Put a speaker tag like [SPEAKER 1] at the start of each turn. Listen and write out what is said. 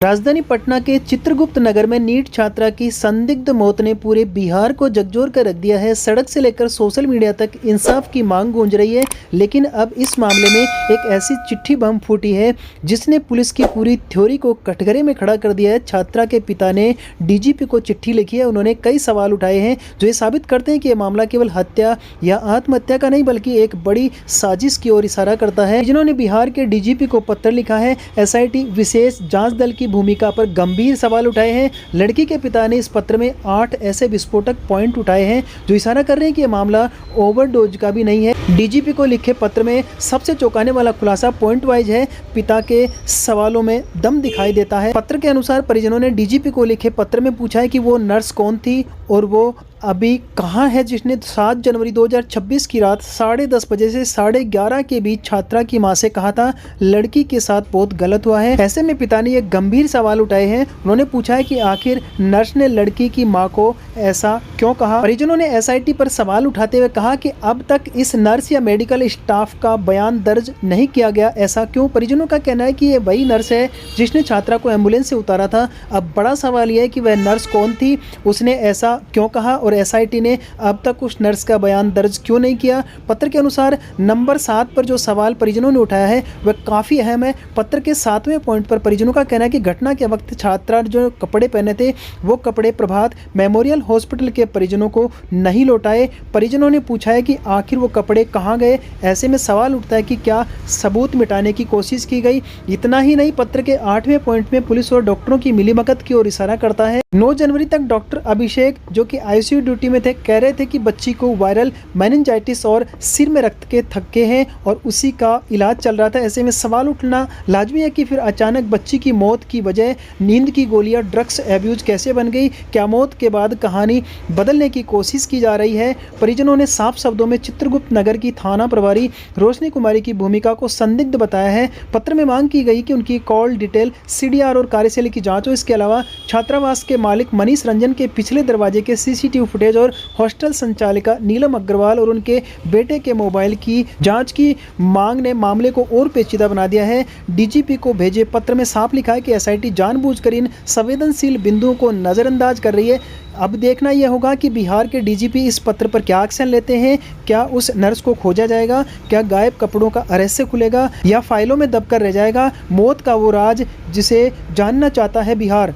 [SPEAKER 1] राजधानी पटना के चित्रगुप्त नगर में नीट छात्रा की संदिग्ध मौत ने पूरे बिहार को झकझोर कर रख दिया है। सड़क से लेकर सोशल मीडिया तक इंसाफ की मांग गूंज रही है। लेकिन अब इस मामले में एक ऐसी चिट्ठी बम फूटी है जिसने पुलिस की पूरी थ्योरी को कटघरे में खड़ा कर दिया है। छात्रा के पिता ने डीजीपी को चिट्ठी लिखी है। उन्होंने कई सवाल उठाए हैं जो ये साबित करते हैं कि यह मामला केवल हत्या या आत्महत्या का नहीं बल्कि एक बड़ी साजिश की ओर इशारा करता है। जिन्होंने बिहार के डीजीपी को पत्र लिखा है। एसआईटी विशेष जांच दल की भूमिका पर गंभीर सवाल उठाए हैं। लड़की के पिता ने इस पत्र में 8 ऐसे विस्फोटक पॉइंट उठाए हैं जो इशारा कर रहे हैं कि यह मामला ओवरडोज का भी नहीं है। डीजीपी को लिखे पत्र में सबसे चौंकाने वाला खुलासा पॉइंट वाइज है। पिता के सवालों में दम दिखाई देता है। पत्र के अनुसार परिजनों ने डीजीपी को लिखे पत्र में पूछा है कि वो नर्स कौन थी और वो अभी कहाँ है जिसने 7 जनवरी 2026 की रात 10:30 बजे से 11:30 के बीच छात्रा की मां से कहा था लड़की के साथ बहुत गलत हुआ है। ऐसे में पिता ने ये गंभीर सवाल उठाए हैं। उन्होंने पूछा है कि आखिर नर्स ने लड़की की मां को ऐसा क्यों कहा। परिजनों ने एसआईटी पर सवाल उठाते हुए कहा कि अब तक इस नर्स या मेडिकल स्टाफ का बयान दर्ज नहीं किया गया, ऐसा क्यों। परिजनों का कहना है कि ये वही नर्स है जिसने छात्रा को एम्बुलेंस से उतारा था। अब बड़ा सवाल यह है कि वह नर्स कौन थी, उसने ऐसा क्यों कहा और एसआईटी ने अब तक उस नर्स का बयान दर्ज क्यों नहीं किया। पत्र के अनुसार नंबर 7 पर जो सवाल परिजनों ने उठाया है वह काफ़ी अहम है। पत्र के 7वें पॉइंट पर परिजनों का कहना है कि घटना के वक्त छात्रा जो कपड़े पहने थे वो कपड़े प्रभात मेमोरियल हॉस्पिटल के परिजनों को नहीं लौटाए। परिजनों ने पूछा है कि आखिर वो कपड़े कहाँ गए। ऐसे में सवाल उठता है कि क्या सबूत मिटाने की कोशिश की गई। इतना ही नहीं, पत्र के 8वें पॉइंट में पुलिस और डॉक्टरों की मिलीभगत की ओर इशारा करता है। 9 जनवरी तक डॉक्टर अभिषेक जो कि आईसीयू ड्यूटी में थे कह रहे थे कि बच्ची को वायरल मेनिंजाइटिस और सिर में रक्त के थक्के हैं और उसी का इलाज चल रहा था। ऐसे में सवाल उठना लाजमी है कि फिर अचानक बच्ची की मौत की वजह नींद की गोलियां ड्रग्स एब्यूज कैसे बन गई। क्या मौत के बाद कहानी बदलने की कोशिश की जा रही है। परिजनों ने साफ शब्दों में चित्रगुप्त नगर की थाना प्रभारी रोशनी कुमारी की भूमिका को संदिग्ध बताया है। पत्र में मांग की गई कि उनकी कॉल डिटेल सीडीआर और कार्यशैली की जांच हो। इसके अलावा छात्रावास के मालिक मनीष रंजन के पिछले दरवाजे के सीसीटीवी फुटेज और हॉस्टल संचालिका नीलम अग्रवाल और उनके बेटे के मोबाइल की जांच की मांग ने मामले को और पेचीदा बना दिया है। डीजीपी को भेजे पत्र में साफ लिखा है कि एसआईटी जानबूझकर इन संवेदनशील बिंदुओं को नज़रअंदाज कर रही है। अब देखना यह होगा कि बिहार के डीजीपी इस पत्र पर क्या एक्शन लेते हैं। क्या उस नर्स को खोजा जाएगा, क्या गायब कपड़ों का रहस्य खुलेगा या फाइलों में दबकर रह जाएगा मौत का वो राज जिसे जानना चाहता है बिहार।